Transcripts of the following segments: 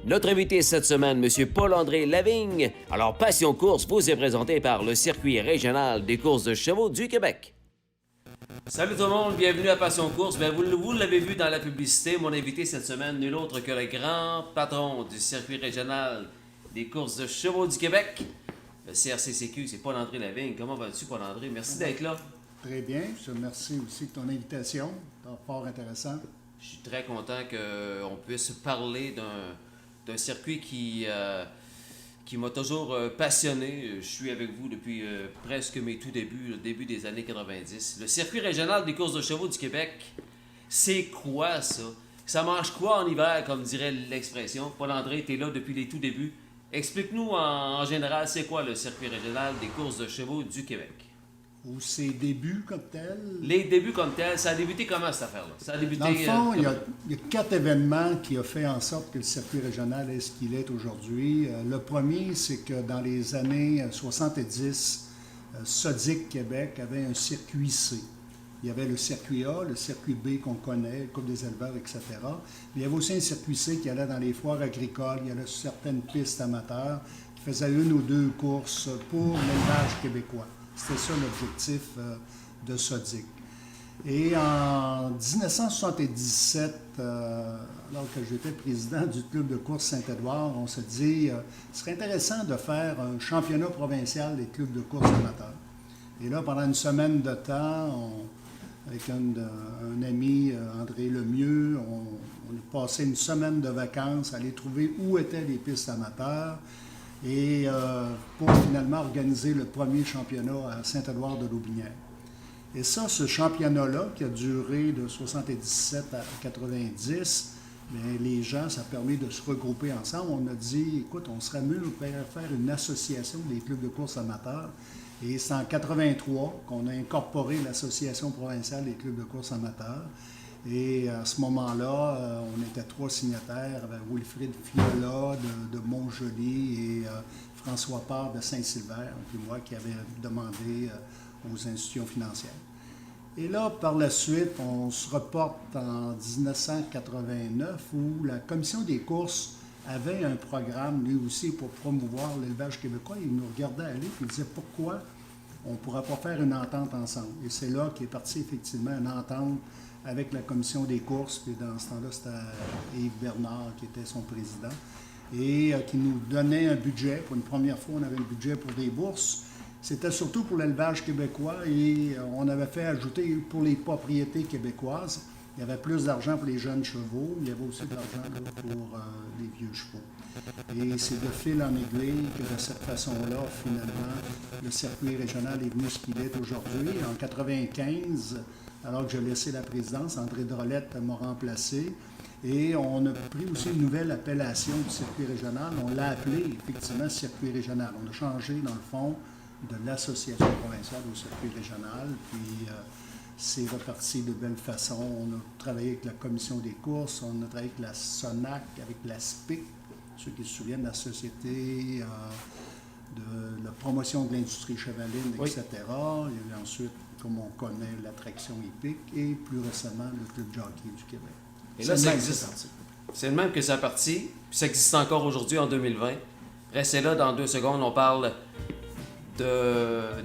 Notre invité cette semaine, M. Paul-André Lavigne. Alors, Passion Course vous est présenté par le Circuit régional des courses de chevaux du Québec. Salut tout le monde, bienvenue à Passion Course. Bien, vous l'avez vu dans la publicité, mon invité cette semaine, nul autre que le grand patron du Circuit régional des courses de chevaux du Québec, le CRCCQ, c'est Paul-André Lavigne. Comment vas-tu, Paul-André? Merci d'être là. Très bien, je te remercie aussi de ton invitation, c'est fort intéressant. Je suis très content qu'on puisse parler d'un circuit qui m'a toujours passionné. Je suis avec vous depuis presque mes tout débuts, le début des années 90. Le circuit régional des courses de chevaux du Québec, c'est quoi ça? Ça mange quoi en hiver, comme dirait l'expression? Paul-André, tu es là depuis les tout débuts. Explique-nous en général, c'est quoi le circuit régional des courses de chevaux du Québec? Ou ses débuts comme tels. Les débuts comme tels, ça a débuté comment cette affaire-là? Ça a débuté, Dans le fond, il y a 4 événements qui ont fait en sorte que le circuit régional est ce qu'il est aujourd'hui. Le premier, c'est que dans les années 70, Sodic Québec avait un circuit C. Il y avait le circuit A, le circuit B qu'on connaît, Coupe des éleveurs, etc. Mais il y avait aussi un circuit C qui allait dans les foires agricoles, il y avait certaines pistes amateurs qui faisaient une ou deux courses pour l'élevage québécois. C'était ça l'objectif de Sodic. Et en 1977, alors que j'étais président du club de course Saint-Édouard, on se dit ce serait intéressant de faire un championnat provincial des clubs de course amateurs. Et là, pendant une semaine de temps, avec un ami, André Lemieux, on a passé une semaine de vacances à aller trouver où étaient les pistes amateurs et pour finalement organiser le premier championnat à Saint-Édouard-de-Loubinière. Et ça, ce championnat-là, qui a duré de 77 à 90, bien, les gens, ça a permis de se regrouper ensemble. On a dit, écoute, on serait mieux de faire une association des clubs de course amateurs. Et c'est en 83 qu'on a incorporé l'Association provinciale des clubs de course amateurs. Et à ce moment-là, on était 3 signataires, avec Wilfrid Fiola de Montjoly et François Parr de Saint-Sylvère, puis moi qui avait demandé aux institutions financières. Et là, par la suite, on se reporte en 1989 où la Commission des courses avait un programme, lui aussi, pour promouvoir l'élevage québécois. Il nous regardait aller et il disait pourquoi on ne pourrait pas faire une entente ensemble. Et c'est là qu'est partie effectivement une entente avec la Commission des courses, puis dans ce temps-là, c'était Yves Bernard qui était son président, et qui nous donnait un budget. Pour une première fois, on avait un budget pour des bourses. C'était surtout pour l'élevage québécois et on avait fait ajouter pour les propriétés québécoises. Il y avait plus d'argent pour les jeunes chevaux, il y avait aussi de l'argent pour les vieux chevaux. Et c'est de fil en aiguille que de cette façon-là, finalement, le circuit régional est venu ce qu'il est aujourd'hui. En 1995, alors que j'ai laissé la présidence, André Drolette m'a remplacé. Et on a pris aussi une nouvelle appellation du circuit régional. On l'a appelé effectivement circuit régional. On a changé, dans le fond, de l'association provinciale au circuit régional. Puis c'est reparti de belle façon. On a travaillé avec la commission des courses, on a travaillé avec la SONAC, avec la SPIC, ceux qui se souviennent de la Société de la promotion de l'industrie chevaline, etc. Oui. Il y a eu ensuite, comme on connaît, l'attraction hippique et plus récemment, le Club Jockey du Québec. Et là, ça existe. C'est le même que ça a parti, puis ça existe encore aujourd'hui en 2020. Restez là dans 2 secondes, on parle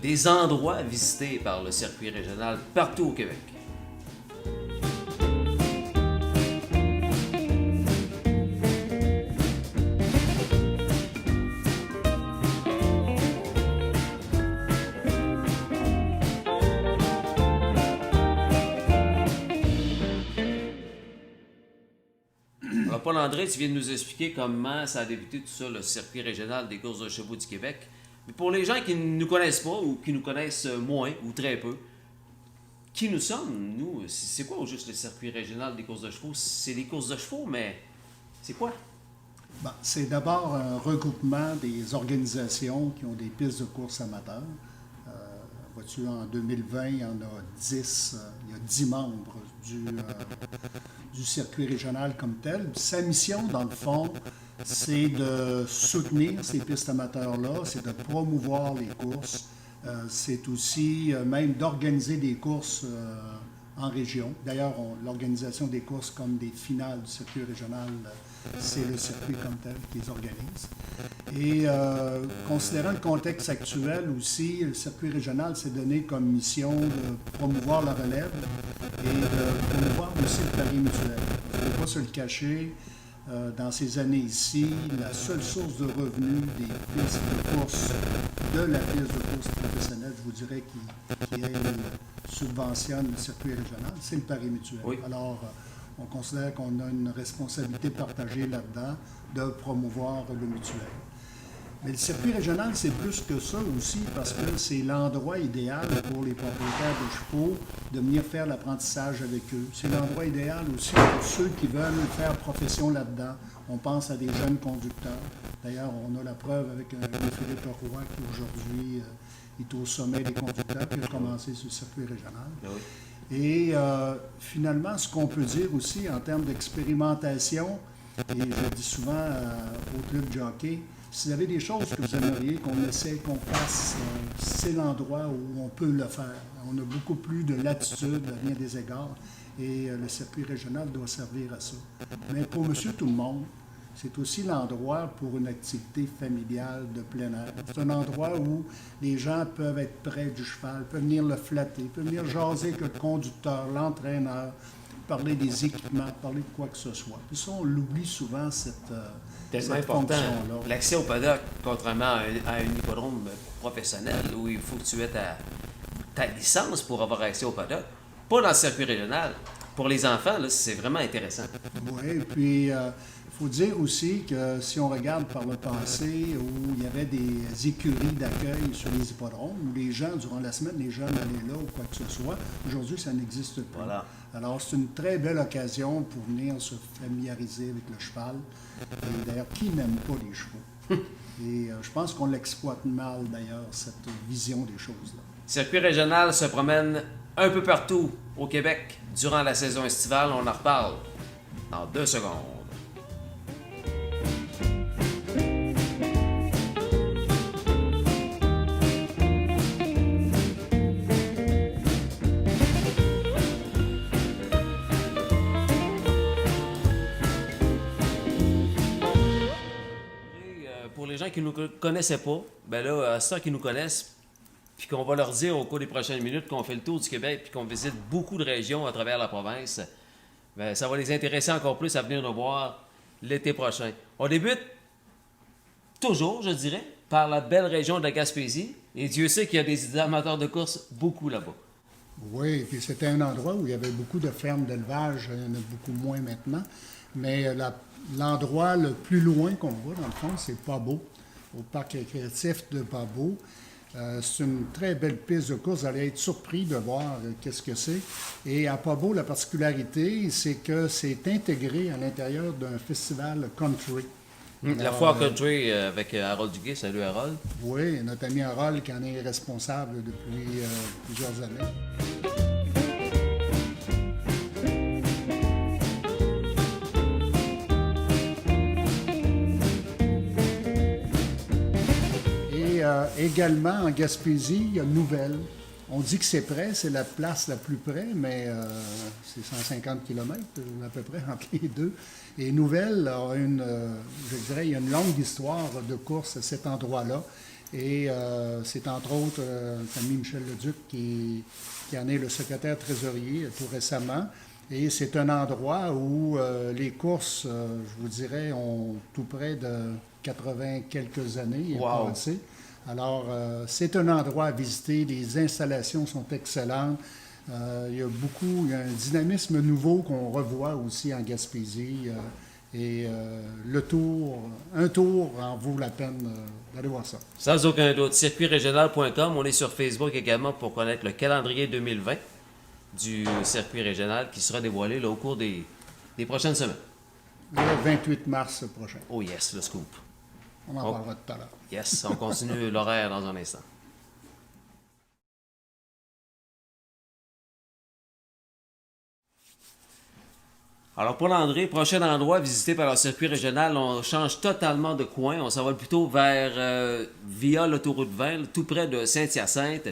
des endroits visités par le circuit régional partout au Québec. Alors, Paul-André, tu viens de nous expliquer comment ça a débuté tout ça, le circuit régional des courses de chevaux du Québec. Mais pour les gens qui ne nous connaissent pas ou qui nous connaissent moins ou très peu, qui nous sommes, nous? C'est quoi au juste le circuit régional des courses de chevaux? C'est des courses de chevaux, mais c'est quoi? Bon, c'est d'abord un regroupement des organisations qui ont des pistes de course amateurs. Vois-tu, en 2020, il y en a 10, il y a 10 membres du circuit régional comme tel. Sa mission, dans le fond, c'est de soutenir ces pistes amateurs-là, c'est de promouvoir les courses, c'est aussi même d'organiser des courses en région. D'ailleurs, l'organisation des courses comme des finales du circuit régional, c'est le circuit comme tel qui les organise. Et considérant le contexte actuel aussi, le circuit régional s'est donné comme mission de promouvoir la relève et de promouvoir aussi le pari mutuel. Il ne faut pas se le cacher. Dans ces années ici, la seule source de revenus des pistes de course, de la piste de course professionnelle, je vous dirais, qui subventionne le circuit régional, c'est le pari mutuel. Oui. Alors, on considère qu'on a une responsabilité partagée là-dedans de promouvoir le mutuel. Mais le circuit régional, c'est plus que ça aussi parce que c'est l'endroit idéal pour les propriétaires de chevaux de venir faire l'apprentissage avec eux. C'est l'endroit idéal aussi pour ceux qui veulent faire profession là-dedans. On pense à des jeunes conducteurs. D'ailleurs, on a la preuve avec Philippe Roy qui aujourd'hui est au sommet des conducteurs qui a commencé sur le circuit régional. Oui. Et finalement, ce qu'on peut dire aussi en termes d'expérimentation, et je dis souvent au club jockey, si vous avez des choses que vous aimeriez qu'on essaie qu'on fasse, c'est l'endroit où on peut le faire. On a beaucoup plus de latitude à bien des égards et le circuit régional doit servir à ça. Mais pour monsieur tout le monde, c'est aussi l'endroit pour une activité familiale de plein air. C'est un endroit où les gens peuvent être près du cheval, peuvent venir le flatter, peuvent venir jaser avec le conducteur, l'entraîneur, parler des équipements, parler de quoi que ce soit. Puis ça, on l'oublie souvent, cette tellement important. L'accès au paddock, contrairement à un hippodrome professionnel où il faut que tu aies ta licence pour avoir accès au paddock, pas dans le circuit régional. Pour les enfants, là, c'est vraiment intéressant. Oui, puis il faut dire aussi que si on regarde par le passé où il y avait des écuries d'accueil sur les hippodromes, où les gens, durant la semaine, les jeunes allaient là ou quoi que ce soit, aujourd'hui, ça n'existe plus. Voilà. Alors, c'est une très belle occasion pour venir se familiariser avec le cheval. Et d'ailleurs, qui n'aime pas les chevaux? Et je pense qu'on l'exploite mal, d'ailleurs, cette vision des choses-là. Circuit régional se promène un peu partout au Québec durant la saison estivale. On en reparle dans 2 secondes. Pour les gens qui ne nous connaissaient pas, ben là, à ceux qui nous connaissent, puis qu'on va leur dire au cours des prochaines minutes qu'on fait le tour du Québec puis qu'on visite beaucoup de régions à travers la province, ben, ça va les intéresser encore plus à venir nous voir l'été prochain. On débute toujours, je dirais, par la belle région de la Gaspésie. Et Dieu sait qu'il y a des amateurs de course beaucoup là-bas. Oui, puis c'était un endroit où il y avait beaucoup de fermes d'élevage. Il y en a beaucoup moins maintenant. Mais l'endroit le plus loin qu'on va, dans le fond, c'est Pas-Beau, au parc récréatif de Pas-Beau. C'est une très belle piste de course. Vous allez être surpris de voir qu'est-ce que c'est. Et à Pas-Beau, la particularité, c'est que c'est intégré à l'intérieur d'un festival country. La foire country avec Harold Duguay. Salut Harold. Oui, notre ami Harold qui en est responsable depuis plusieurs années. Également, en Gaspésie, il y a Nouvelle. On dit que c'est près, c'est la place la plus près, mais c'est 150 km à peu près entre les deux. Et Nouvelle a je dirais, il y a une longue histoire de course à cet endroit-là. Et c'est entre autres notre ami Michel Leduc qui en est le secrétaire trésorier tout récemment. Et c'est un endroit où les courses, je vous dirais, ont tout près de 80 quelques années passées. Alors, c'est un endroit à visiter. Les installations sont excellentes. Il y a un dynamisme nouveau qu'on revoit aussi en Gaspésie. Un tour en vaut la peine d'aller voir ça. Sans aucun doute. Circuitrégional.com. On est sur Facebook également pour connaître le calendrier 2020 du circuit régional qui sera dévoilé là, au cours des prochaines semaines. Le 28 mars prochain. Oh yes, le scoop. On en parlera tout à l'heure. Yes, on continue l'horaire dans un instant. Alors pour l'André, prochain endroit visité par le circuit régional, on change totalement de coin. On s'en va plutôt vers via l'autoroute 20, tout près de Saint-Hyacinthe.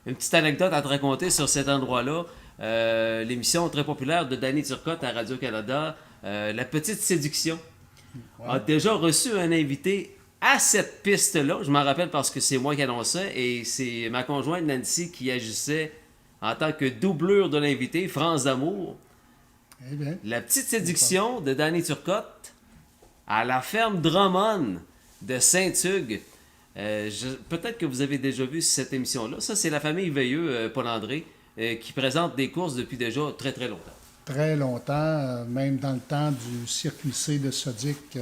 Une petite anecdote à te raconter sur cet endroit-là. l'émission très populaire de Danny Turcotte à Radio-Canada, La Petite Séduction, a déjà reçu un invité à cette piste-là. Je m'en rappelle parce que c'est moi qui annonçais et c'est ma conjointe Nancy qui agissait en tant que doublure de l'invité, France d'Amour. Eh bien, La Petite Séduction de Danny Turcotte à la ferme Drummond de Saint-Hugues. Peut-être que vous avez déjà vu cette émission-là. Ça, c'est la famille Veilleux, Paul-André, qui présente des courses depuis déjà très, très longtemps. très longtemps, même dans le temps du circuit C de Sodic,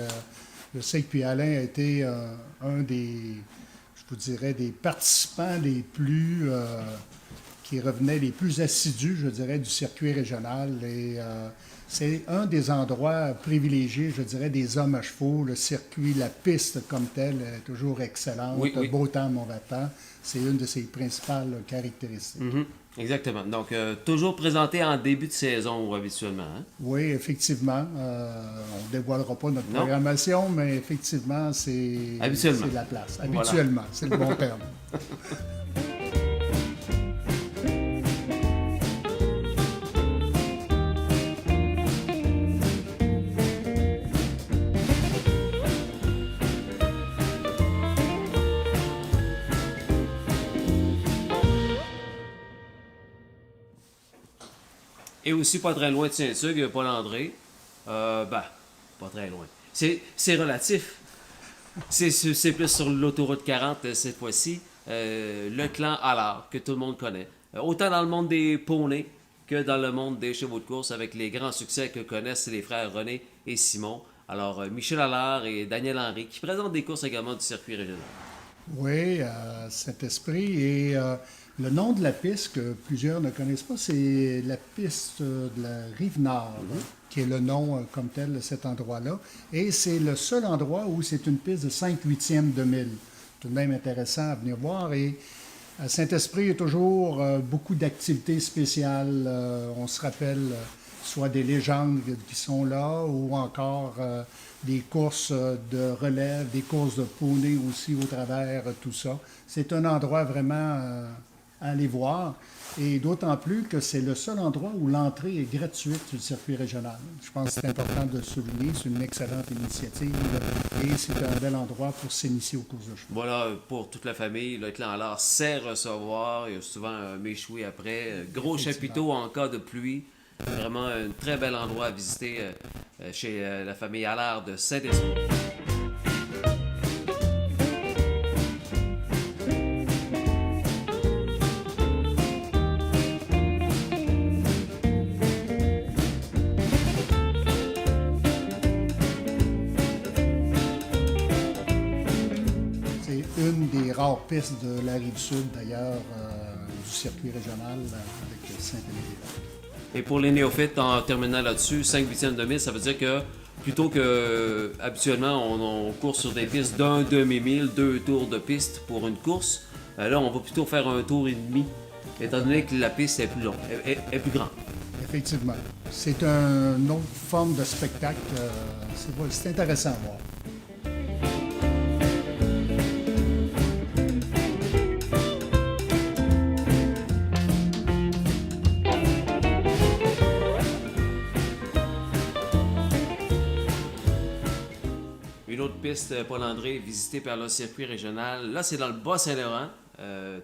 je sais que puis Alain a été un des, je vous dirais, des participants les plus, qui revenaient les plus assidus, je dirais, du circuit régional. Et c'est un des endroits privilégiés, je dirais, des hommes à chevaux. Le circuit, la piste comme telle est toujours excellente. Oui, oui. Beau temps, mauvais temps. C'est une de ses principales caractéristiques. Mm-hmm. Exactement. Donc, toujours présenté en début de saison habituellement. Hein? Oui, effectivement. On ne dévoilera pas notre programmation, mais effectivement, c'est la place. Habituellement, voilà. C'est le bon terme. Et aussi pas très loin de Saint-Hugues, Paul-André. Pas très loin. C'est relatif. C'est plus sur l'autoroute 40 cette fois-ci. Le clan Allard, que tout le monde connaît. Autant dans le monde des poneys que dans le monde des chevaux de course, avec les grands succès que connaissent les frères René et Simon. Alors, Michel Allard et Daniel Henry, qui présentent des courses également du circuit régional. Oui, Saint-Esprit. Et le nom de la piste, que plusieurs ne connaissent pas, c'est la piste de la Rive-Nord, qui est le nom comme tel de cet endroit-là. Et c'est le seul endroit où c'est une piste de 5/8e de mille. Tout de même intéressant à venir voir. Et à Saint-Esprit, il y a toujours beaucoup d'activités spéciales. On se rappelle soit des légendes qui sont là, ou encore des courses de relève, des courses de poney aussi au travers tout ça. C'est un endroit vraiment à aller voir, et d'autant plus que c'est le seul endroit où l'entrée est gratuite sur le circuit régional. Je pense que c'est important de le souligner, c'est une excellente initiative et c'est un bel endroit pour s'initier aux courses de chevaux. Voilà, pour toute la famille, le clan Allard sait recevoir, il y a souvent un méchoui après, gros chapiteau en cas de pluie. Vraiment un très bel endroit à visiter chez la famille Allard de Saint-Esprit. C'est une des rares pistes de la Rive-Sud, d'ailleurs, du circuit régional avec Saint-Émile. Et pour les néophytes, en terminant là-dessus, 5/8e de mille, ça veut dire que plutôt que habituellement on court sur des pistes d'un demi-mille, 2 tours de piste pour une course, là on va plutôt faire un tour et demi, étant donné que la piste est plus longue, est plus grande. Effectivement. C'est une autre forme de spectacle. C'est intéressant à voir. Une autre piste, Paul-André, visitée par le circuit régional. Là, c'est dans le Bas-Saint-Laurent,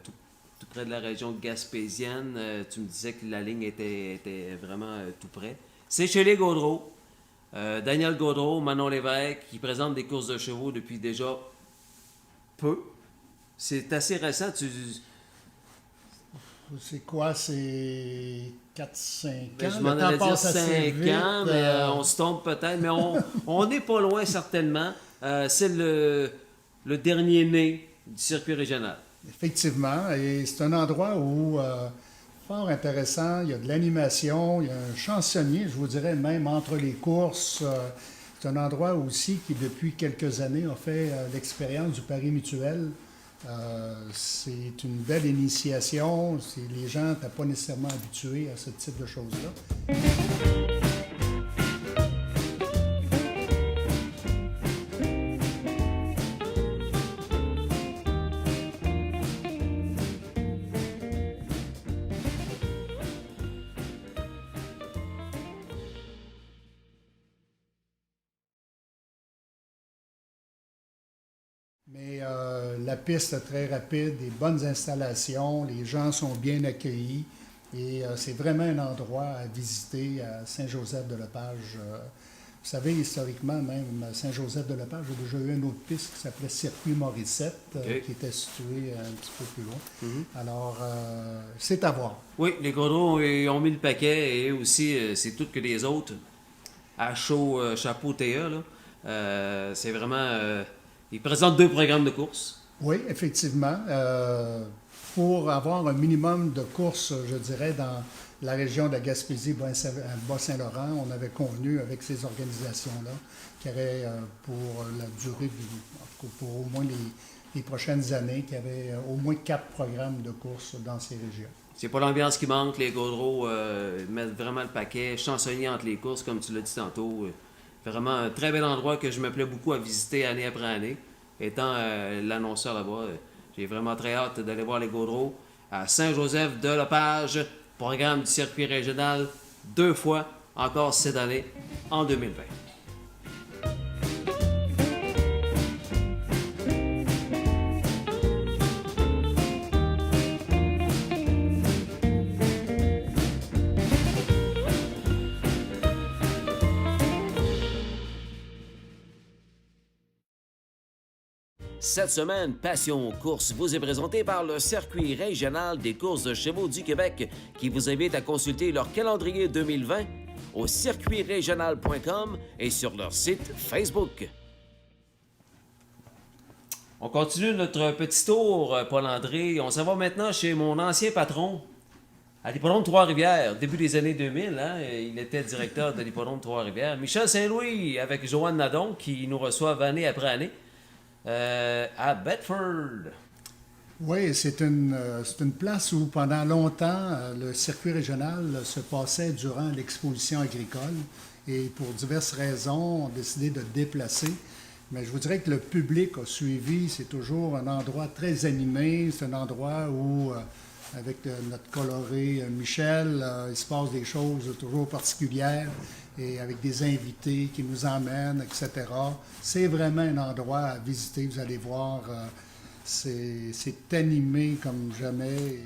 tout près de la région gaspésienne. Tu me disais que la ligne était vraiment tout près. C'est chez les Gaudreau. Daniel Gaudreau, Manon Lévesque, qui présentent des courses de chevaux depuis déjà peu. C'est assez récent. C'est quoi? C'est 4-5 ans? Je m'en allais dire 5 ans, mais on se tombe peut-être. Mais on n'est pas loin, certainement. C'est le dernier né du circuit régional. Effectivement. Et c'est un endroit où, fort intéressant, il y a de l'animation, il y a un chansonnier, je vous dirais, même entre les courses. C'est un endroit aussi qui, depuis quelques années, a fait l'expérience du pari mutuel. C'est une belle initiation. Les gens n'étaient pas nécessairement habitués à ce type de choses-là. Mais la piste est très rapide, des bonnes installations, les gens sont bien accueillis et c'est vraiment un endroit à visiter à Saint-Joseph-de-Lepage. Vous savez, historiquement, même Saint-Joseph-de-Lepage a déjà eu une autre piste qui s'appelait Circuit Morissette, OK. qui était située un petit peu plus loin. Mhm. Alors, c'est à voir. Oui, les Gaudreaux ont mis le paquet et eux aussi, c'est tout que les autres. À chaud, chapeau TA, là. C'est vraiment. Ils présentent 2 programmes de course. Oui, effectivement. Pour avoir un minimum de courses, je dirais, dans la région de la Gaspésie, Bas-Saint-Laurent, on avait convenu avec ces organisations-là qu'il y aurait, pour la durée, en tout cas pour au moins les prochaines années, qu'il y avait au moins 4 programmes de courses dans ces régions. C'est pas l'ambiance qui manque. Les Gaudreaux mettent vraiment le paquet. Chansonnier entre les courses, comme tu l'as dit tantôt. Vraiment un très bel endroit que je me plais beaucoup à visiter année après année. Étant l'annonceur là-bas, j'ai vraiment très hâte d'aller voir les Gaudreaux à Saint-Joseph-de-Lepage. Programme du circuit régional 2 fois, encore cette année, en 2020. Cette semaine, Passion Course vous est présentée par le Circuit régional des courses de chevaux du Québec qui vous invite à consulter leur calendrier 2020 au circuitrégional.com et sur leur site Facebook. On continue notre petit tour, Paul-André. On s'en va maintenant chez mon ancien patron à l'hippodrome Trois-Rivières, début des années 2000. Hein, il était directeur de l'hippodrome Trois-Rivières. Michel Saint-Louis avec Joanne Nadon qui nous reçoivent année après année. À Bedford. Oui, c'est une place où pendant longtemps, le circuit régional se passait durant l'exposition agricole et pour diverses raisons, on a décidé de déplacer. Mais je vous dirais que le public a suivi, c'est toujours un endroit très animé, c'est un endroit où, avec notre coloré Michel, il se passe des choses toujours particulières et avec des invités qui nous emmènent, etc. C'est vraiment un endroit à visiter, vous allez voir, c'est animé comme jamais.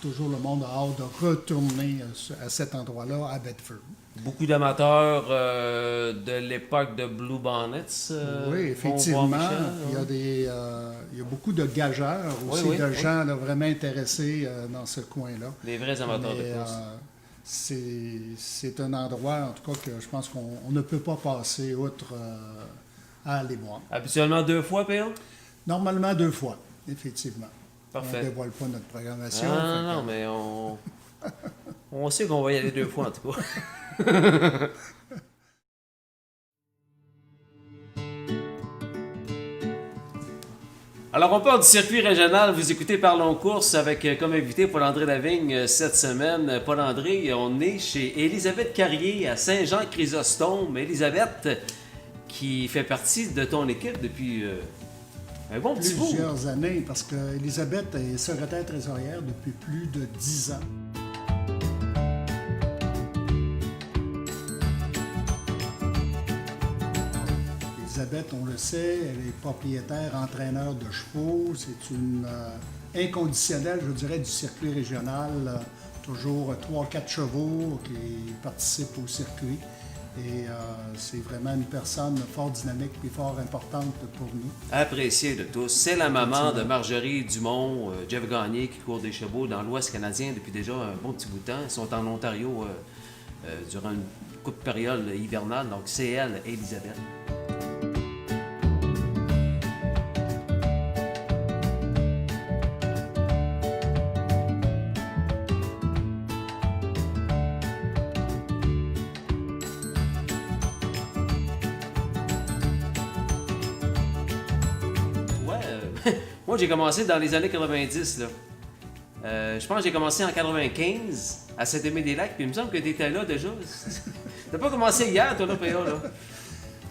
Toujours le monde a hâte de retourner à cet endroit-là, à Bedford. Beaucoup d'amateurs de l'époque de Blue Bonnets. Oui, effectivement. Il y a beaucoup de gageurs aussi, de gens là, vraiment intéressés dans ce coin-là. Des vrais amateurs de course. C'est un endroit, en tout cas, que je pense qu'on ne peut pas passer outre à aller voir. Habituellement 2 fois, P.A.? Normalement 2 fois, effectivement. Parfait. On ne dévoile pas notre programmation. Non, mais on sait qu'on va y aller 2 fois, en tout cas. Alors, on part du circuit régional. Vous écoutez Parlons Course avec comme invité Paul-André Lavigne cette semaine. Paul-André, on est chez Élisabeth Carrier à Saint-Jean-Chrysostome. Élisabeth, qui fait partie de ton équipe depuis un bon petit bout. Plusieurs années, parce qu'Élisabeth est secrétaire trésorière depuis plus de 10 ans. Élisabeth, on le sait, elle est propriétaire, entraîneur de chevaux. C'est une inconditionnelle, je dirais, du circuit régional. Toujours 3-4 chevaux qui participent au circuit. Et c'est vraiment une personne fort dynamique et fort importante pour nous. Appréciée de tous. C'est la maman de Marjorie Dumont, Jeff Gagné, qui court des chevaux dans l'Ouest canadien depuis déjà un bon petit bout de temps. Ils sont en Ontario durant une courte période hivernale. Donc, c'est elle, Élisabeth. Moi, j'ai commencé dans les années 90. Là. Je pense que j'ai commencé en 95 à Saint-Aimé-des-Lacs, puis il me semble que tu étais là déjà. T'as pas commencé hier, toi, là, PA, là?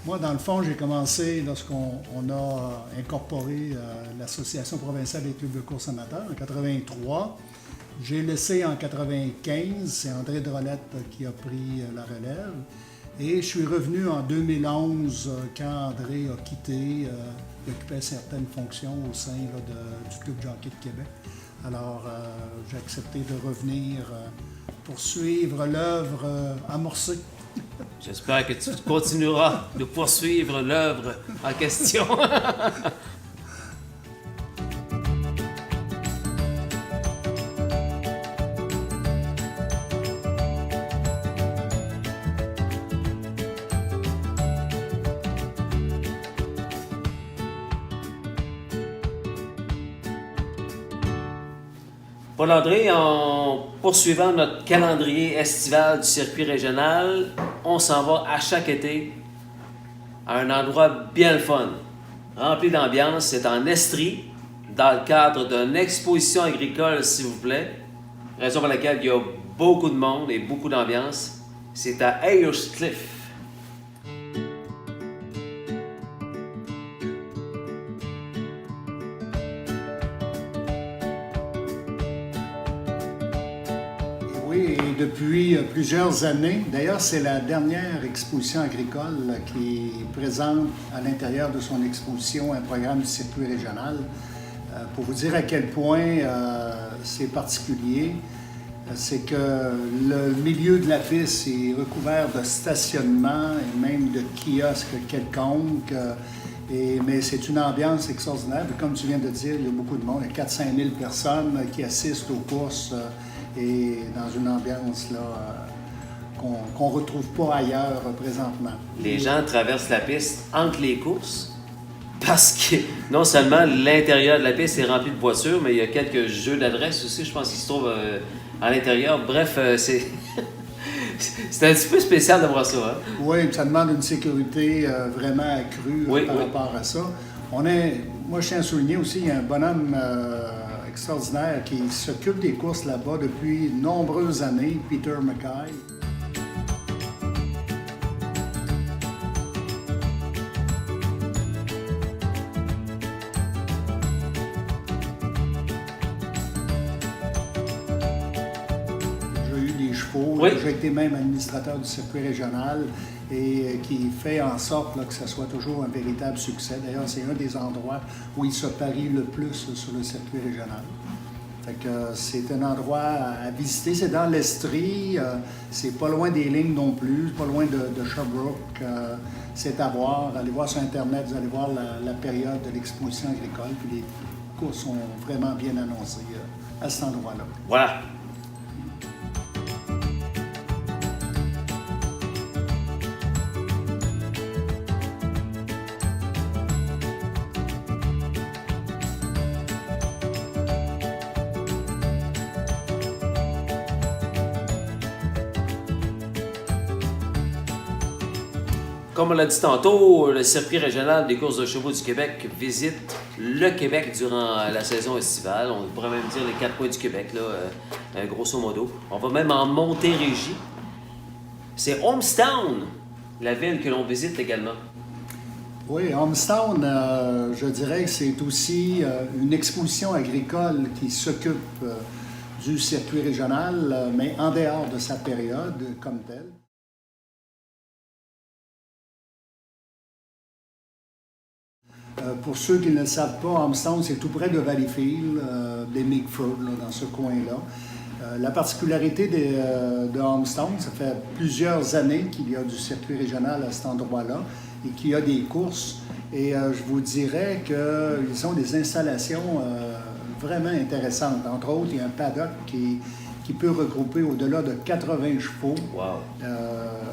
Moi, dans le fond, j'ai commencé lorsqu'on a incorporé l'Association provinciale des clubs de course amateurs en 83. J'ai laissé en 95, c'est André Drolette qui a pris la relève. Et je suis revenu en 2011 quand André a quitté, il occupait certaines fonctions au sein là, du Club Jockey de Québec. Alors, j'ai accepté de revenir poursuivre l'œuvre amorcée. J'espère que tu continueras de poursuivre l'œuvre en question. Paul-André, en poursuivant notre calendrier estival du circuit régional, on s'en va à chaque été à un endroit bien le fun, rempli d'ambiance. C'est en Estrie, dans le cadre d'une exposition agricole, s'il vous plaît. Raison pour laquelle il y a beaucoup de monde et beaucoup d'ambiance. C'est à Ayercliff. Oui, et depuis plusieurs années, d'ailleurs, c'est la dernière exposition agricole qui présente à l'intérieur de son exposition un programme du circuit régional. Pour vous dire à quel point c'est particulier, c'est que le milieu de la piste est recouvert de stationnements et même de kiosques quelconques. Mais c'est une ambiance extraordinaire. Comme tu viens de dire, il y a beaucoup de monde. Il y a 4-5 000 personnes qui assistent aux courses et dans une ambiance là, qu'on ne retrouve pas ailleurs présentement. Les gens traversent la piste entre les courses parce que non seulement l'intérieur de la piste est rempli de voitures, mais il y a quelques jeux d'adresse aussi, je pense, qui se trouvent à l'intérieur. Bref, c'est un petit peu spécial de voir ça. Hein? Oui, ça demande une sécurité vraiment accrue par rapport à ça. Moi, je tiens à souligner aussi, il y a un bonhomme extraordinaire qui s'occupe des courses là-bas depuis de nombreuses années, Peter Mackay. Oui. J'ai été même administrateur du circuit régional et qui fait en sorte là, que ça soit toujours un véritable succès. D'ailleurs, c'est un des endroits où il se parie le plus sur le circuit régional. Fait que c'est un endroit à visiter. C'est dans l'Estrie, c'est pas loin des lignes non plus, pas loin de Sherbrooke. C'est à voir. Allez voir sur Internet, vous allez voir la période de l'exposition agricole. Puis les courses sont vraiment bien annoncées à cet endroit-là. Voilà. Comme on l'a dit tantôt, le circuit régional des courses de chevaux du Québec visite le Québec durant la saison estivale. On pourrait même dire les 4 coins du Québec, là, grosso modo. On va même en Montérégie. C'est Homestown, la ville que l'on visite également. Oui, Homestown, je dirais que c'est aussi une exposition agricole qui s'occupe du circuit régional, mais en dehors de sa période comme telle. Pour ceux qui ne le savent pas, Homestown, c'est tout près de Valleyfield, des Meekford, là, dans ce coin-là. La particularité de Homestown, ça fait plusieurs années qu'il y a du circuit régional à cet endroit-là et qu'il y a des courses. Et je vous dirais qu'ils ont des installations vraiment intéressantes. Entre autres, il y a un paddock qui peut regrouper au-delà de 80 chevaux. Wow.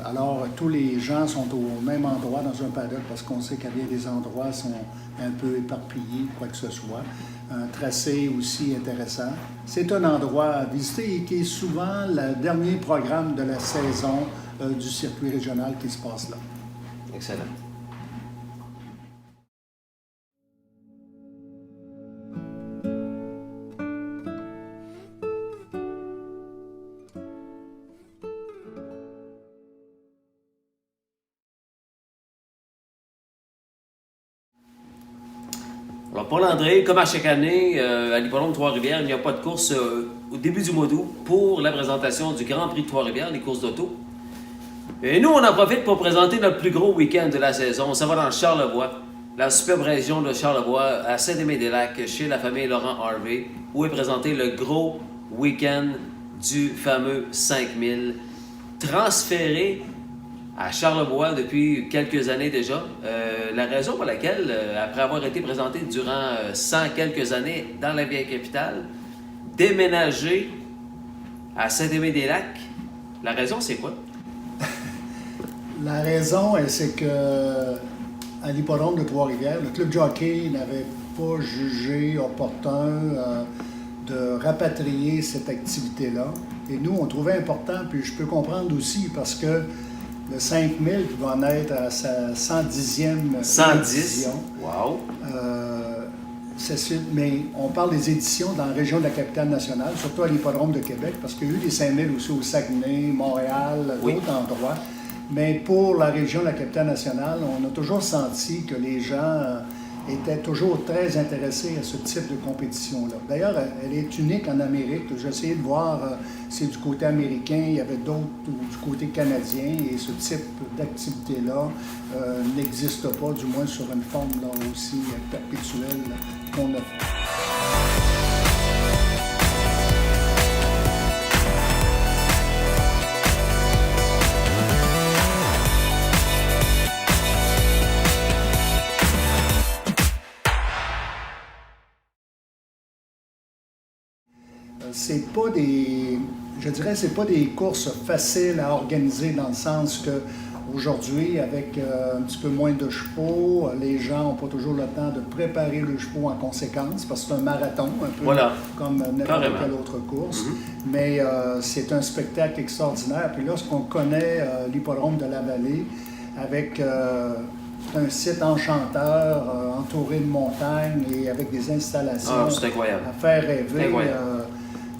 Alors, tous les gens sont au même endroit dans un paddock parce qu'on sait qu'il y a des endroits qui sont un peu éparpillés, quoi que ce soit. Un tracé aussi intéressant. C'est un endroit à visiter et qui est souvent le dernier programme de la saison du circuit régional qui se passe là. Excellent. Paul-André, comme à chaque année, à l'hippodrome de Trois-Rivières, il n'y a pas de course au début du mois d'août pour la présentation du Grand Prix de Trois-Rivières, les courses d'auto. Et nous, on en profite pour présenter notre plus gros week-end de la saison. On s'en va dans Charlevoix, la superbe région de Charlevoix, à Saint-Aimé-des-Lacs, chez la famille Laurent Harvey, où est présenté le gros week-end du fameux 5000, transféré à Charlevoix depuis quelques années déjà. La raison pour laquelle, après avoir été présenté durant 100 quelques années dans la vieille capitale, déménager à Saint-Aimé-des-Lacs, la raison c'est quoi? La raison, c'est que à l'hippodrome de Trois-Rivières, le club jockey n'avait pas jugé opportun de rapatrier cette activité-là. Et nous, on trouvait important, puis je peux comprendre aussi, parce que le 5000 qui va en être à sa 110e 110? édition. Wow! Mais on parle des éditions dans la région de la capitale nationale, surtout à l'hippodrome de Québec, parce qu'il y a eu des 5000 aussi au Saguenay, Montréal, oui, d'autres endroits. Mais pour la région de la capitale nationale, on a toujours senti que les gens étaient toujours très intéressés à ce type de compétition-là. D'ailleurs, elle est unique en Amérique. J'ai essayé de voir si du côté américain, il y avait d'autres du côté canadien, et ce type d'activité-là n'existe pas, du moins sur une forme là, aussi perpétuelle qu'on a fait. C'est pas des, je dirais, c'est pas des courses faciles à organiser dans le sens que aujourd'hui, avec un petit peu moins de chevaux, les gens n'ont pas toujours le temps de préparer le chevaux en conséquence parce que c'est un marathon, un peu comme n'importe quelle autre course. Mais c'est un spectacle extraordinaire. Puis lorsqu'on connaît l'hippodrome de la Vallée avec un site enchanteur, entouré de montagnes et avec des installations à faire rêver.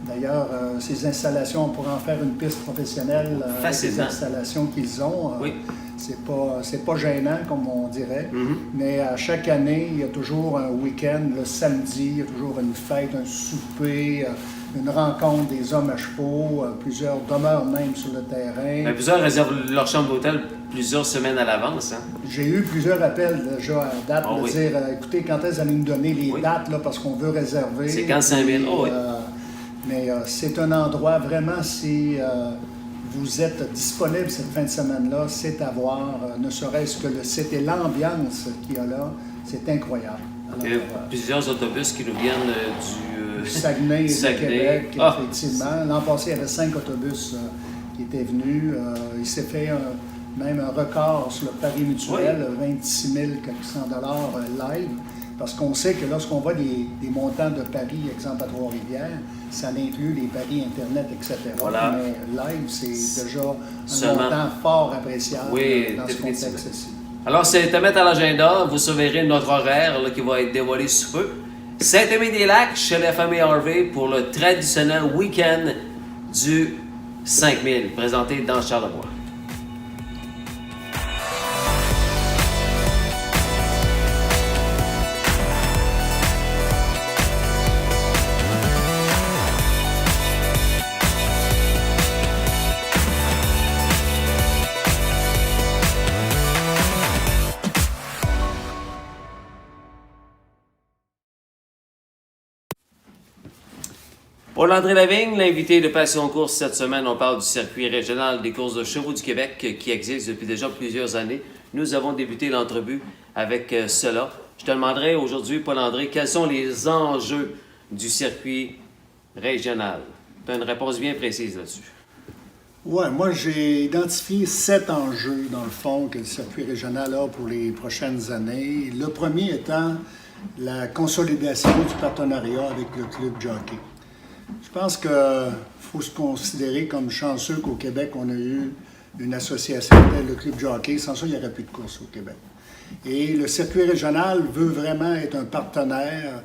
D'ailleurs, ces installations, on pourrait en faire une piste professionnelle avec les installations qu'ils ont. Oui. C'est pas gênant, comme on dirait. Mais à chaque année, il y a toujours un week-end, le samedi, il y a toujours une fête, un souper, une rencontre des hommes à chevaux. Plusieurs demeurent même sur le terrain. Plusieurs réservent leur chambre d'hôtel plusieurs semaines à l'avance. Hein? J'ai eu plusieurs appels déjà à date de dire écoutez, quand est-ce que vous allez nous donner les dates là, parce qu'on veut réserver. C'est quand 5000. Mais c'est un endroit vraiment, si vous êtes disponible cette fin de semaine-là, c'est à voir, ne serait-ce que le site et l'ambiance qu'il y a là, c'est incroyable. Alors, plusieurs autobus qui nous viennent du Saguenay et du Québec, effectivement. L'an passé, il y avait 5 autobus qui étaient venus. Il s'est fait même un record sur le pari mutuel, 26 400 $ live. Parce qu'on sait que lorsqu'on voit des montants de paris, exemple à Trois-Rivières, ça inclut les paris Internet, etc. Mais live, c'est déjà un montant fort appréciable dans ce contexte-ci. Alors, c'est à mettre à l'agenda. Vous surveillerez notre horaire là, qui va être dévoilé sous peu. Saint-Aimé-des-Lacs, chez la famille Harvey, pour le traditionnel week-end du 5000, présenté dans Charlevoix. Paul-André Lavigne, l'invité de Passion Course cette semaine, on parle du circuit régional des courses de chevaux du Québec qui existe depuis déjà plusieurs années. Nous avons débuté l'entrevue avec cela. Je te demanderai aujourd'hui, Paul-André, quels sont les enjeux du circuit régional? Tu as une réponse bien précise là-dessus. Oui, moi j'ai identifié 7 enjeux, dans le fond, que le circuit régional a pour les prochaines années. Le premier étant la consolidation du partenariat avec le club jockey. Je pense qu'il faut se considérer comme chanceux qu'au Québec, on a eu une association telle le Club Jockey. Sans ça, il n'y aurait plus de course au Québec. Et le circuit régional veut vraiment être un partenaire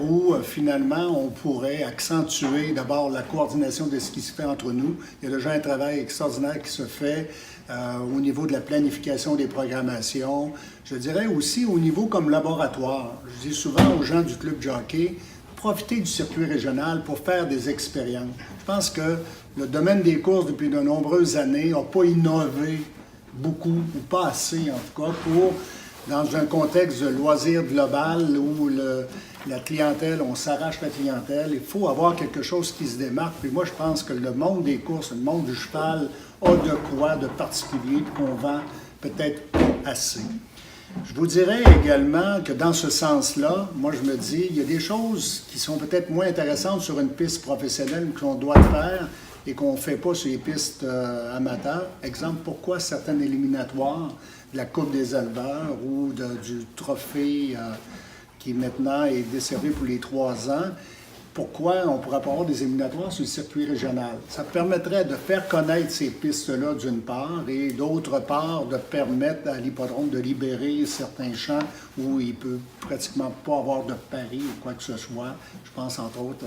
où finalement on pourrait accentuer d'abord la coordination de ce qui se fait entre nous. Il y a déjà un travail extraordinaire qui se fait au niveau de la planification des programmations. Je dirais aussi au niveau comme laboratoire. Je dis souvent aux gens du club jockey, profitez du circuit régional pour faire des expériences. Je pense que le domaine des courses depuis de nombreuses années n'a pas innové beaucoup, ou pas assez en tout cas, pour, dans un contexte de loisir global où la clientèle, on s'arrache la clientèle, il faut avoir quelque chose qui se démarque. Puis moi, je pense que le monde des courses, le monde du cheval a de quoi de particulier qu'on vend peut-être pas assez. Je vous dirais également que dans ce sens-là, moi je me dis, il y a des choses qui sont peut-être moins intéressantes sur une piste professionnelle qu'on doit faire et qu'on ne fait pas sur les pistes amateurs. Exemple, pourquoi certaines éliminatoires de la Coupe des éleveurs ou du trophée qui maintenant est desservi pour les 3 ans, pourquoi on ne pourrait pas avoir des éliminatoires sur le circuit régional? Ça permettrait de faire connaître ces pistes-là d'une part et d'autre part de permettre à l'hippodrome de libérer certains champs où il ne peut pratiquement pas avoir de paris ou quoi que ce soit. Je pense entre autres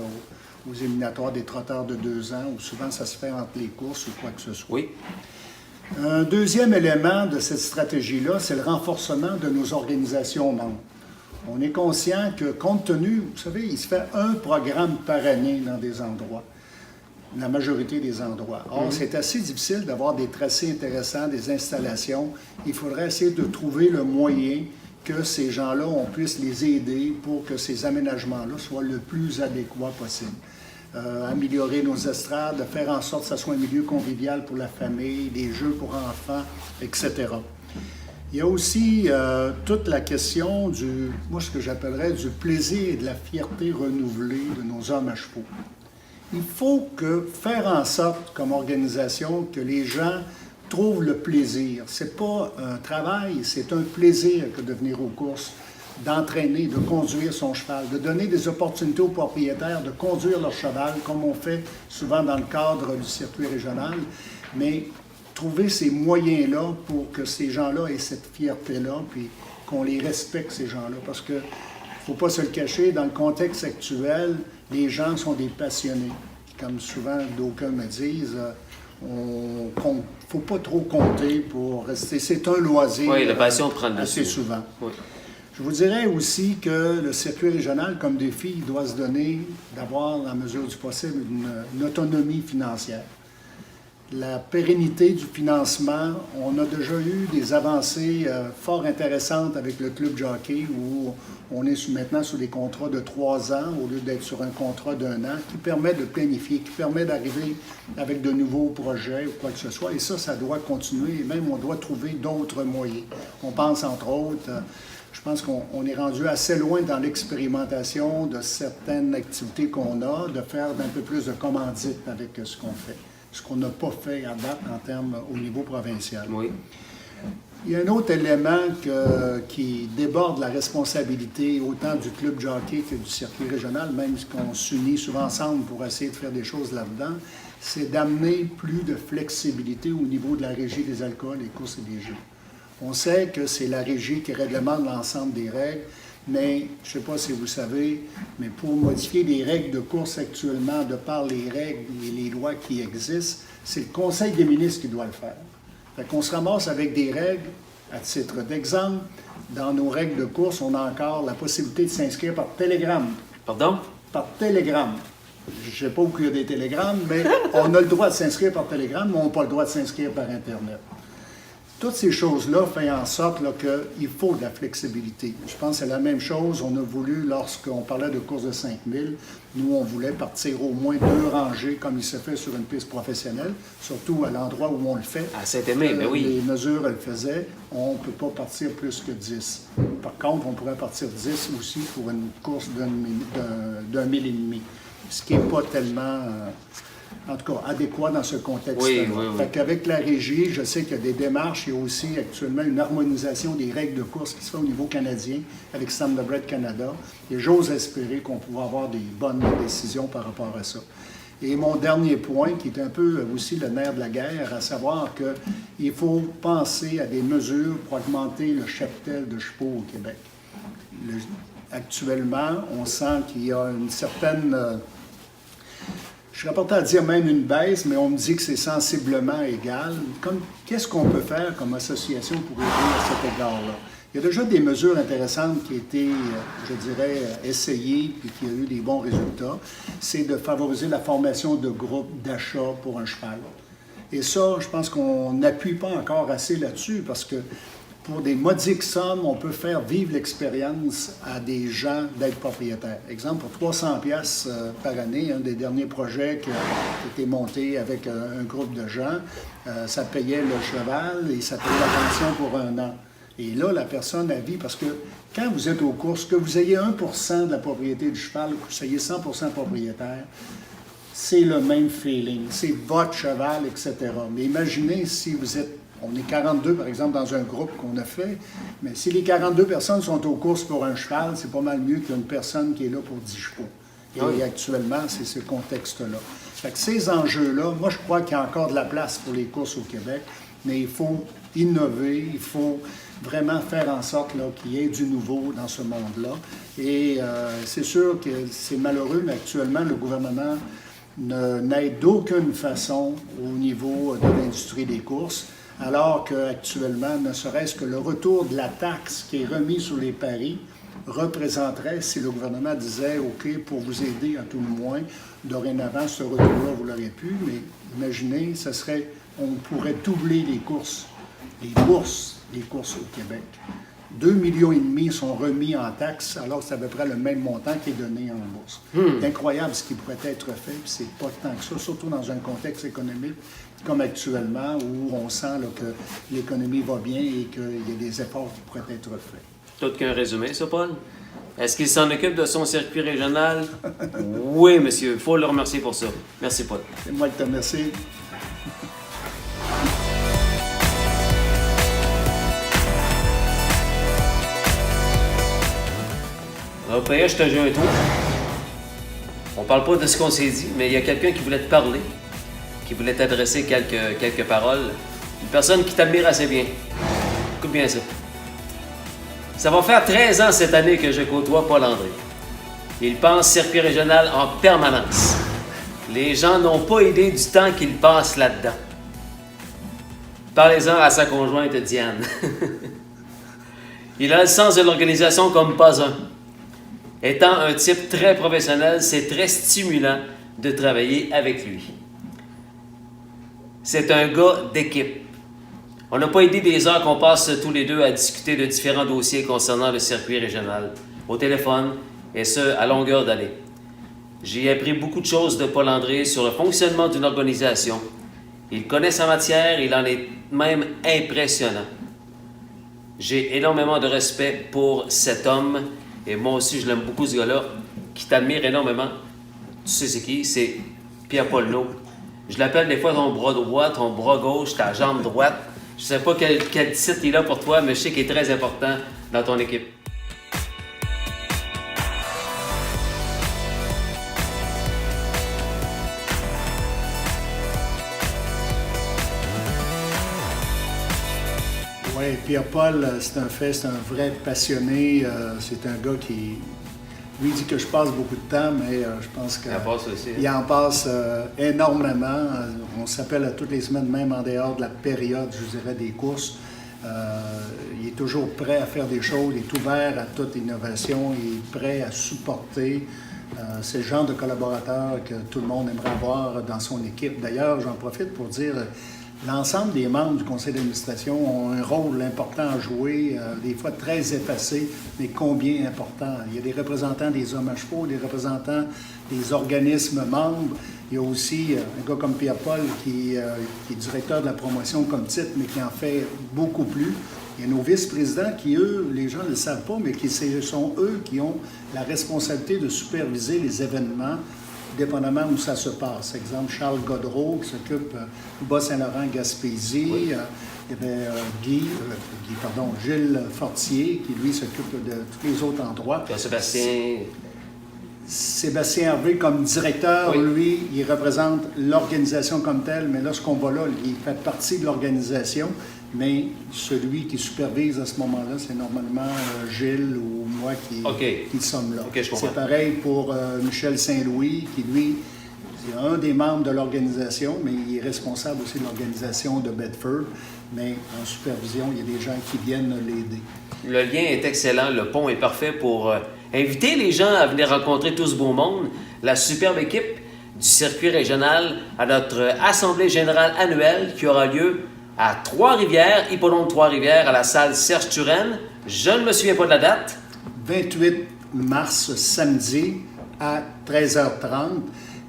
aux éliminatoires des trotteurs de 2 ans où souvent ça se fait entre les courses ou quoi que ce soit. Oui. Un deuxième élément de cette stratégie-là, c'est le renforcement de nos organisations membres. On est conscient que, compte tenu, vous savez, il se fait un programme par année dans des endroits, la majorité des endroits. Or, c'est assez difficile d'avoir des tracés intéressants, des installations. Il faudrait essayer de trouver le moyen que ces gens-là, on puisse les aider pour que ces aménagements-là soient le plus adéquats possible. Améliorer nos estrades, faire en sorte que ça soit un milieu convivial pour la famille, des jeux pour enfants, etc. Il y a aussi toute la question ce que j'appellerais du plaisir et de la fierté renouvelée de nos hommes à chevaux. Il faut faire en sorte, comme organisation, que les gens trouvent le plaisir. C'est pas un travail, c'est un plaisir que de venir aux courses, d'entraîner, de conduire son cheval, de donner des opportunités aux propriétaires de conduire leur cheval, comme on fait souvent dans le cadre du circuit régional, mais trouver ces moyens-là pour que ces gens-là aient cette fierté-là, puis qu'on les respecte, ces gens-là. Parce que, faut pas se le cacher, dans le contexte actuel, les gens sont des passionnés. Comme souvent d'aucuns me disent, faut pas trop compter pour rester. C'est un loisir. Oui, la passion prend le assez dessus. souvent. Oui. Je vous dirais aussi que le circuit régional, comme défi, il doit se donner d'avoir, dans la mesure du possible, une autonomie financière. La pérennité du financement, on a déjà eu des avancées fort intéressantes avec le club jockey où on est maintenant sur des contrats de 3 ans au lieu d'être sur un contrat d'1 an qui permet de planifier, qui permet d'arriver avec de nouveaux projets ou quoi que ce soit. Et ça doit continuer et même on doit trouver d'autres moyens. On pense entre autres, je pense qu'on est rendu assez loin dans l'expérimentation de certaines activités qu'on a, de faire un peu plus de commandite avec ce qu'on fait. Ce qu'on n'a pas fait à date en termes au niveau provincial. Oui. Il y a un autre élément qui déborde la responsabilité autant du club jockey que du circuit régional, même qu'on s'unit souvent ensemble pour essayer de faire des choses là-dedans, c'est d'amener plus de flexibilité au niveau de la régie des alcools, des courses et des jeux. On sait que c'est la régie qui réglemente l'ensemble des règles, mais je ne sais pas si vous savez, mais pour modifier les règles de course actuellement, de par les règles et les lois qui existent, c'est le Conseil des ministres qui doit le faire. Fait qu'on se ramasse avec des règles, à titre d'exemple, dans nos règles de course, on a encore la possibilité de s'inscrire par télégramme. Pardon? Par télégramme. Je ne sais pas où il y a des télégrammes, mais on a le droit de s'inscrire par télégramme, mais on n'a pas le droit de s'inscrire par Internet. Toutes ces choses-là font en sorte qu'il faut de la flexibilité. Je pense que c'est la même chose. On a voulu, lorsqu'on parlait de course de 5000, nous, on voulait partir au moins 2 rangées, comme il se fait sur une piste professionnelle, surtout à l'endroit où on le fait. À Saint-Aimé, mais oui. Les mesures, elles faisaient. On ne peut pas partir plus que 10. Par contre, on pourrait partir 10 aussi pour une course d'un mille et demi, ce qui n'est pas tellement... en tout cas, adéquat dans ce contexte-là. Oui. Fait qu'avec la régie, je sais qu'il y a des démarches. Il y a aussi actuellement une harmonisation des règles de course qui se fait au niveau canadien avec Standardbred Canada. Et j'ose espérer qu'on pourra avoir des bonnes décisions par rapport à ça. Et mon dernier point, qui est un peu aussi le nerf de la guerre, à savoir qu'il faut penser à des mesures pour augmenter le cheptel de chevaux au Québec. Actuellement, on sent qu'il y a une certaine... je serais porté à dire même une baisse, mais on me dit que c'est sensiblement égal. Qu'est-ce qu'on peut faire comme association pour aider à cet égard-là? Il y a déjà des mesures intéressantes qui ont été, je dirais, essayées puis qui ont eu des bons résultats. C'est de favoriser la formation de groupes d'achat pour un cheval. Et ça, je pense qu'on n'appuie pas encore assez là-dessus parce que pour des modiques sommes, on peut faire vivre l'expérience à des gens d'être propriétaires. Exemple, pour 300 pièces par année, un des derniers projets qui a été monté avec un groupe de gens, ça payait le cheval et ça payait la pension pour un an. Et là, la personne a vie, parce que quand vous êtes aux courses, que vous ayez 1% de la propriété du cheval, que vous soyez 100% propriétaire, c'est le même feeling. C'est votre cheval, etc. Mais imaginez si vous êtes... On est 42, par exemple, dans un groupe qu'on a fait, mais si les 42 personnes sont aux courses pour un cheval, c'est pas mal mieux qu'une personne qui est là pour 10 chevaux. Et actuellement, c'est ce contexte-là. Fait que ces enjeux-là, moi, je crois qu'il y a encore de la place pour les courses au Québec, mais il faut innover, il faut vraiment faire en sorte qu'il y ait du nouveau dans ce monde-là. Et c'est sûr que c'est malheureux, mais actuellement, le gouvernement n'aide d'aucune façon au niveau de l'industrie des courses, alors qu'actuellement, ne serait-ce que le retour de la taxe qui est remise sur les paris représenterait, si le gouvernement disait, OK, pour vous aider à tout le moins, dorénavant, ce retour-là, vous l'aurez pu, mais imaginez, on pourrait doubler les courses, les bourses au Québec. 2,5 millions sont remis en taxes, alors que c'est à peu près le même montant qui est donné en bourse. C'est incroyable ce qui pourrait être fait, puis c'est pas tant que ça, surtout dans un contexte économique comme actuellement, où on sent là, que l'économie va bien et qu'il y a des efforts qui pourraient être faits. Tout qu'un résumé, ça, Paul? Est-ce qu'il s'en occupe de son circuit régional? Oui, monsieur. Il faut le remercier pour ça. Merci, Paul. C'est moi qui te remercie. Paya, je te joue un tour. On parle pas de ce qu'on s'est dit, mais il y a quelqu'un qui voulait te parler, qui voulait t'adresser quelques paroles. Une personne qui t'admire assez bien. Écoute bien ça. Ça va faire 13 ans cette année que je côtoie Paul André. Il pense circuit régional en permanence. Les gens n'ont pas idée du temps qu'il passe là-dedans. Parlez-en à sa conjointe Diane. Il a le sens de l'organisation comme pas un. Étant un type très professionnel, c'est très stimulant de travailler avec lui. C'est un gars d'équipe. On n'a pas idée des heures qu'on passe tous les deux à discuter de différents dossiers concernant le circuit régional, au téléphone, et ce, à longueur d'année. J'ai appris beaucoup de choses de Paul André sur le fonctionnement d'une organisation. Il connaît sa matière, il en est même impressionnant. J'ai énormément de respect pour cet homme, et moi aussi je l'aime beaucoup ce gars-là, qui t'admire énormément. Tu sais c'est qui? C'est Pierre-Paul Naud. Je l'appelle des fois ton bras droit, ton bras gauche, ta jambe droite. Je sais pas quel titre il a pour toi, mais je sais qu'il est très important dans ton équipe. Oui, Pierre-Paul, c'est un fait, c'est un vrai passionné. C'est un gars qui, lui, dit que je passe beaucoup de temps, mais je pense qu'il en passe énormément. On s'appelle à toutes les semaines, même en dehors de la période, je dirais, des courses. Il est toujours prêt à faire des choses, il est ouvert à toute innovation, il est prêt à supporter. C'est le genre de collaborateur que tout le monde aimerait avoir dans son équipe. D'ailleurs, j'en profite pour dire, l'ensemble des membres du conseil d'administration ont un rôle important à jouer, des fois très effacé, mais combien important. Il y a des représentants des hommes à chevaux, des représentants des organismes membres. Il y a aussi un gars comme Pierre-Paul qui est directeur de la promotion comme titre, mais qui en fait beaucoup plus. Il y a nos vice-présidents qui, eux, les gens ne le savent pas, mais ce sont eux qui ont la responsabilité de superviser les événements, dépendamment où ça se passe. Exemple, Charles Godreau qui s'occupe du Bas-Saint-Laurent-Gaspésie. Oui. Il y avait Gilles Fortier qui, lui, s'occupe de tous les autres endroits. Pierre-Sébastien. Sébastien Hervé, comme directeur, Oui. lui, il représente l'organisation comme telle, mais là, ce qu'on voit là, il fait partie de l'organisation, mais celui qui supervise à ce moment-là, c'est normalement Gilles ou moi qui sommes là. OK, je comprends. C'est pareil pour Michel Saint-Louis, qui, lui, c'est un des membres de l'organisation, mais il est responsable aussi de l'organisation de Bedford. Mais en supervision, il y a des gens qui viennent l'aider. Le lien est excellent, le pont est parfait pour inviter les gens à venir rencontrer tout ce beau monde, la superbe équipe du circuit régional à notre Assemblée générale annuelle qui aura lieu à Trois-Rivières, hippodrome Trois-Rivières, à la salle Serge Turenne. Je ne me souviens pas de la date. 28 mars, samedi, à 13h30.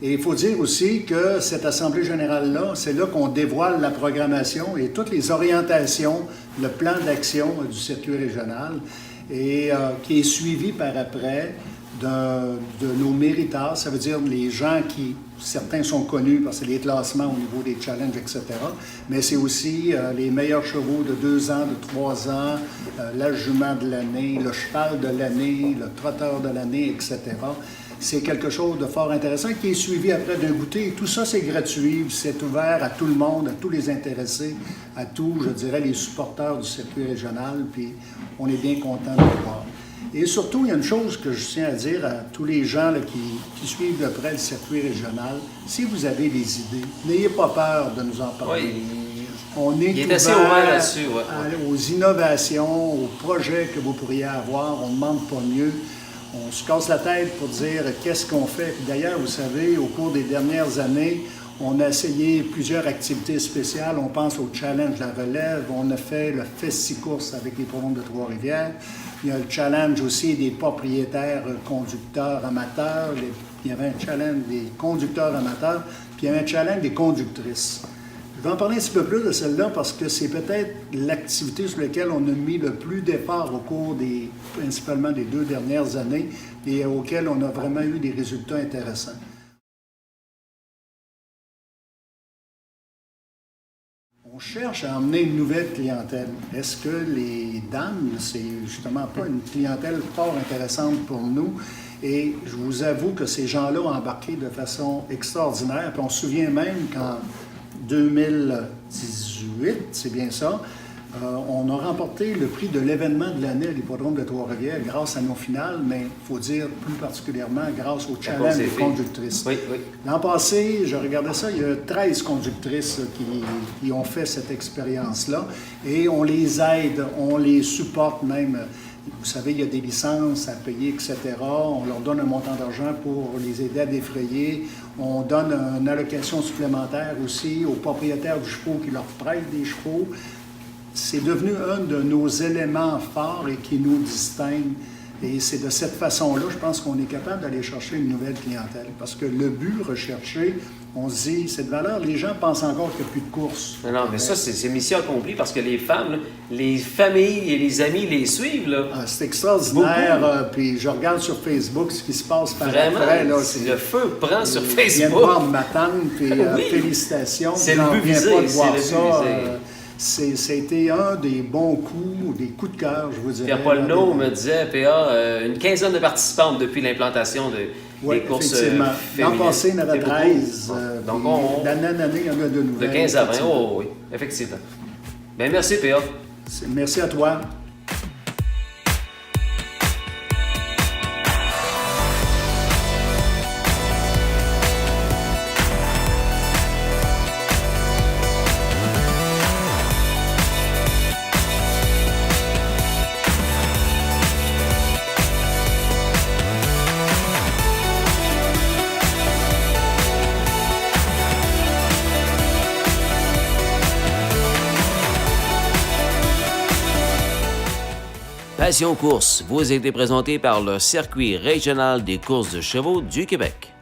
Et il faut dire aussi que cette Assemblée générale-là, c'est là qu'on dévoile la programmation et toutes les orientations, le plan d'action du circuit régional, et qui est suivi par après de nos méritants, ça veut dire les gens qui, certains sont connus parce que c'est les classements au niveau des challenges, etc., mais c'est aussi les meilleurs chevaux de 2 ans, de 3 ans, la jument de l'année, le cheval de l'année, le trotteur de l'année, etc. C'est quelque chose de fort intéressant qui est suivi après d'un goûter. Et tout ça, c'est gratuit, c'est ouvert à tout le monde, à tous les intéressés, à tous, je dirais, les supporters du circuit régional, puis on est bien content de le voir. Et surtout, il y a une chose que je tiens à dire à tous les gens là, qui suivent de près le circuit régional. Si vous avez des idées, n'ayez pas peur de nous en parler. Oui, On est il est assez ouvert là-dessus. Ouais. Aux innovations, aux projets que vous pourriez avoir. On ne demande pas mieux. On se casse la tête pour dire qu'est-ce qu'on fait. D'ailleurs, vous savez, au cours des dernières années, on a essayé plusieurs activités spéciales. On pense au Challenge de la Relève. On a fait le Festi-course avec les hippodromes de Trois-Rivières. Il y a le challenge aussi des propriétaires conducteurs amateurs. Il y avait un challenge des conducteurs amateurs, puis il y avait un challenge des conductrices. Je vais en parler un petit peu plus de celle-là parce que c'est peut-être l'activité sur laquelle on a mis le plus d'efforts au cours principalement des 2 dernières années et auquel on a vraiment eu des résultats intéressants. On cherche à emmener une nouvelle clientèle. Est-ce que les dames, c'est justement pas une clientèle fort intéressante pour nous? Et je vous avoue que ces gens-là ont embarqué de façon extraordinaire. Puis on se souvient même qu'en 2018, c'est bien ça, on a remporté le prix de l'événement de l'année à l'hippodrome de Trois-Rivières grâce à nos finales, mais il faut dire plus particulièrement grâce au challenge des conductrices. Oui, oui. L'an passé, je regardais ça, il y a 13 conductrices qui ont fait cette expérience-là et on les aide, on les supporte même. Vous savez, il y a des licences à payer, etc. On leur donne un montant d'argent pour les aider à défrayer. On donne une allocation supplémentaire aussi aux propriétaires de chevaux qui leur prêtent des chevaux. C'est devenu un de nos éléments forts et qui nous distingue. Et c'est de cette façon-là, je pense qu'on est capable d'aller chercher une nouvelle clientèle. Parce que le but recherché, on se dit, c'est de valeur. Les gens pensent encore qu'il n'y a plus de courses. Non, mais ça, c'est mission accomplie parce que les femmes, là, les familles et les amis les suivent. Là. Ah, c'est extraordinaire. Puis je regarde sur Facebook ce qui se passe par Vraiment, après. Là, le feu prend sur Facebook. Je viens de Facebook. voir ma tante, puis Oui. Félicitations. C'est J'en le but reviens visé, pas de voir c'est le ça. but visé. Ça a été un des bons coups, des coups de cœur, je vous dirais. Pierre Paulneau me disait, PA, une quinzaine de participantes depuis l'implantation des courses effectivement. féminines. L'an passé, il y en avait C'est beaucoup. 13. Donc, D'année en année, il y en a de nouvelles. de 15 à 20, oh, oui, effectivement. Bien, merci, PA. Merci à toi. Passion Course vous a été présenté par le Circuit régional des courses de chevaux du Québec.